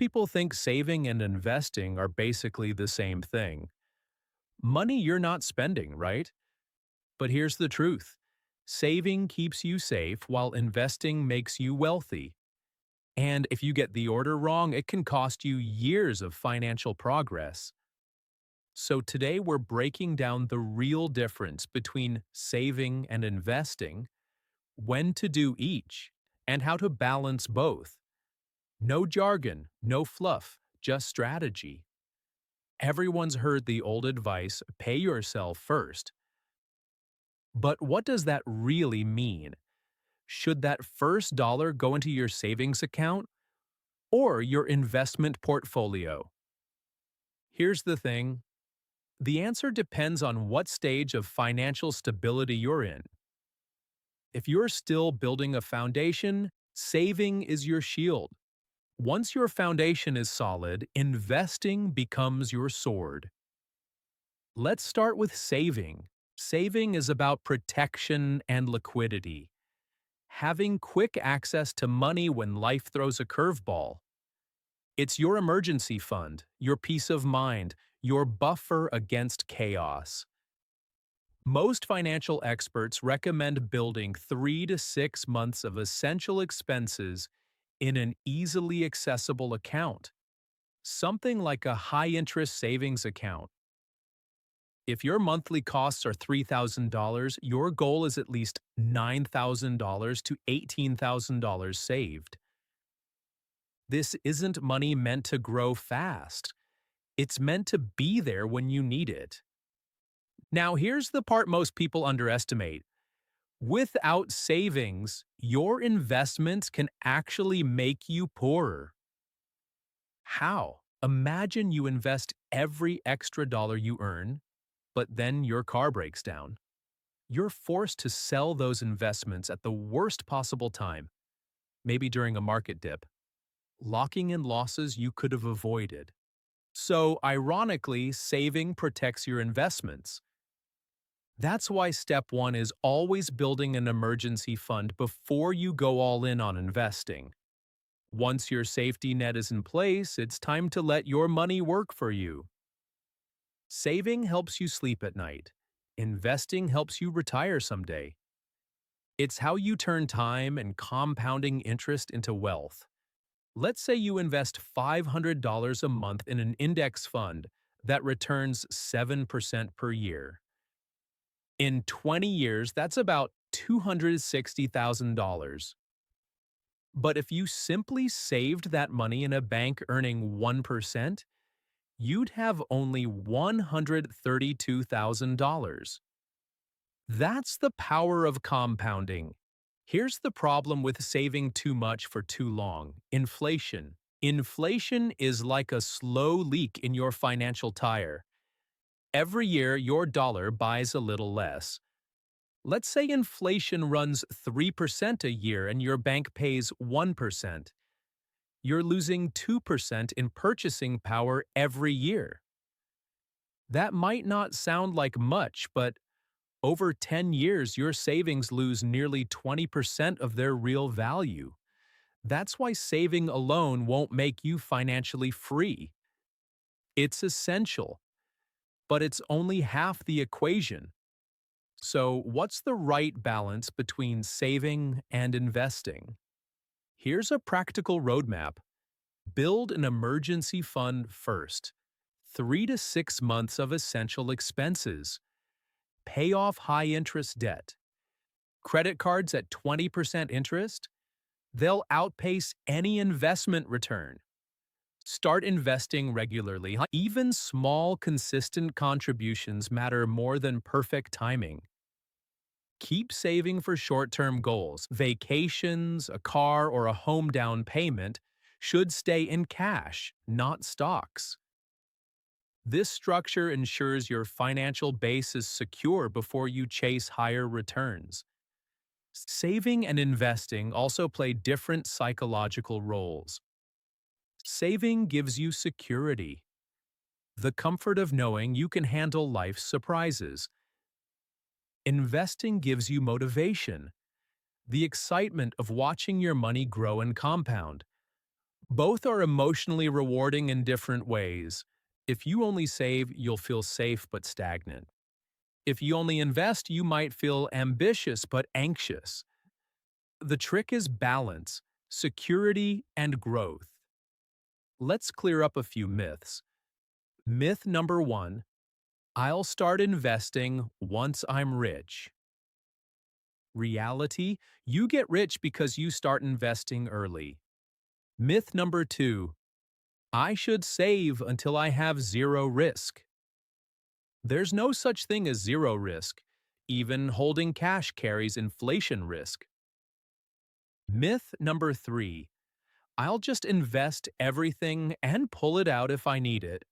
people think saving and investing are basically the same thing. Money you're not spending, right? But here's the truth. Saving keeps you safe while investing makes you wealthy. And if you get the order wrong, it can cost you years of financial progress. So today we're breaking down the real difference between saving and investing, when to do each, and how to balance both. No jargon, no fluff, just strategy. Everyone's heard the old advice, pay yourself first. But what does that really mean? Should that first dollar go into your savings account or your investment portfolio? Here's the thing. The answer depends on what stage of financial stability you're in. If you're still building a foundation, saving is your shield. Once your foundation is solid, investing becomes your sword. Let's start with saving. Saving is about protection and liquidity. Having quick access to money when life throws a curveball. It's your emergency fund, your peace of mind, your buffer against chaos. Most financial experts recommend building 3 to 6 months of essential expenses in an easily accessible account, something like a high-interest savings account. If your monthly costs are $3,000, your goal is at least $9,000 to $18,000 saved. This isn't money meant to grow fast. It's meant to be there when you need it. Now, here's the part most people underestimate. Without savings, your investments can actually make you poorer. How? Imagine you invest every extra dollar you earn, but then your car breaks down. You're forced to sell those investments at the worst possible time, maybe during a market dip, locking in losses you could have avoided. So, ironically, saving protects your investments. That's why step one is always building an emergency fund before you go all in on investing. Once your safety net is in place, it's time to let your money work for you. Saving helps you sleep at night. Investing helps you retire someday. It's how you turn time and compounding interest into wealth. Let's say you invest $500 a month in an index fund that returns 7% per year. In 20 years, that's about $260,000. But if you simply saved that money in a bank earning 1%, you'd have only $132,000. That's the power of compounding. Here's the problem with saving too much for too long: inflation. Inflation is like a slow leak in your financial tire. Every year, your dollar buys a little less. Let's say inflation runs 3% a year and your bank pays 1%. You're losing 2% in purchasing power every year. That might not sound like much, but over 10 years, your savings lose nearly 20% of their real value. That's why saving alone won't make you financially free. It's essential, but it's only half the equation. So, what's the right balance between saving and investing? Here's a practical roadmap. Build an emergency fund first. 3 to 6 months of essential expenses. Pay off high-interest debt. Credit cards at 20% interest? They'll outpace any investment return. Start investing regularly. Even small, consistent contributions matter more than perfect timing. Keep saving for short-term goals. Vacations, a car, or a home down payment should stay in cash, not stocks. This structure ensures your financial base is secure before you chase higher returns. Saving and investing also play different psychological roles. Saving gives you security, the comfort of knowing you can handle life's surprises. Investing gives you motivation, the excitement of watching your money grow and compound. Both are emotionally rewarding in different ways. If you only save, you'll feel safe but stagnant. If you only invest, you might feel ambitious but anxious. The trick is balance, security, and growth. Let's clear up a few myths. Myth number one: I'll start investing once I'm rich. Reality: you get rich because you start investing early. Myth number two: I should save until I have zero risk. There's no such thing as zero risk. Even holding cash carries inflation risk. Myth number three: I'll just invest everything and pull it out if I need it.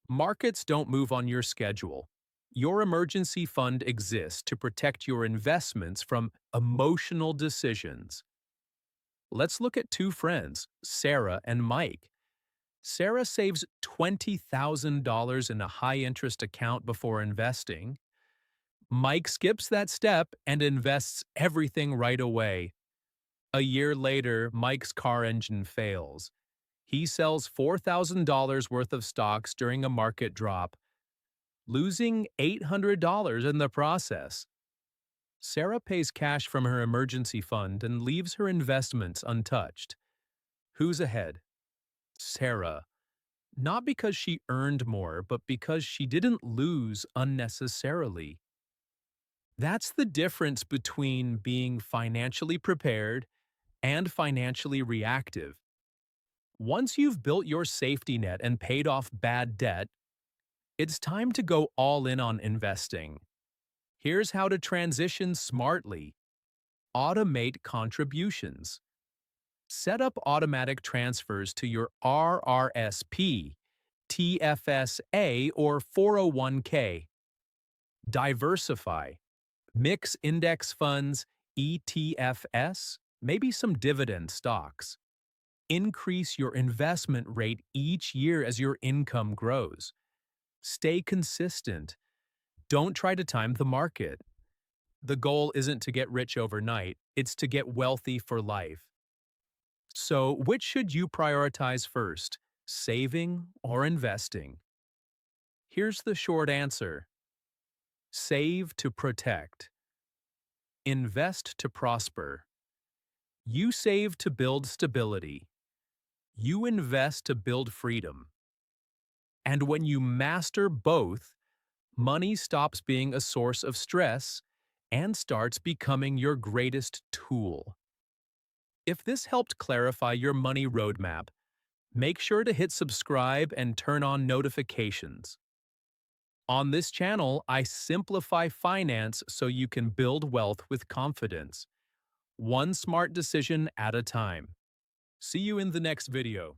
Markets don't move on your schedule. Your emergency fund exists to protect your investments from emotional decisions. Let's look at two friends, Sarah and Mike. Sarah saves $20,000 in a high-interest account before investing. Mike skips that step and invests everything right away. A year later, Mike's car engine fails. He sells $4,000 worth of stocks during a market drop, losing $800 in the process. Sarah pays cash from her emergency fund and leaves her investments untouched. Who's ahead? Sarah. Not because she earned more, but because she didn't lose unnecessarily. That's the difference between being financially prepared and financially reactive. Once you've built your safety net and paid off bad debt, it's time to go all in on investing. Here's how to transition smartly. Automate contributions. Set up automatic transfers to your RRSP, TFSA, or 401k. Diversify. Mix index funds, ETFs, maybe some dividend stocks. Increase your investment rate each year as your income grows. Stay consistent. Don't try to time the market. The goal isn't to get rich overnight, it's to get wealthy for life. So, which should you prioritize first, saving or investing? Here's the short answer: save to protect, invest to prosper. You save to build stability. You invest to build freedom. And when you master both, money stops being a source of stress and starts becoming your greatest tool. If this helped clarify your money roadmap, make sure to hit subscribe and turn on notifications. On this channel, I simplify finance so you can build wealth with confidence, one smart decision at a time. See you in the next video.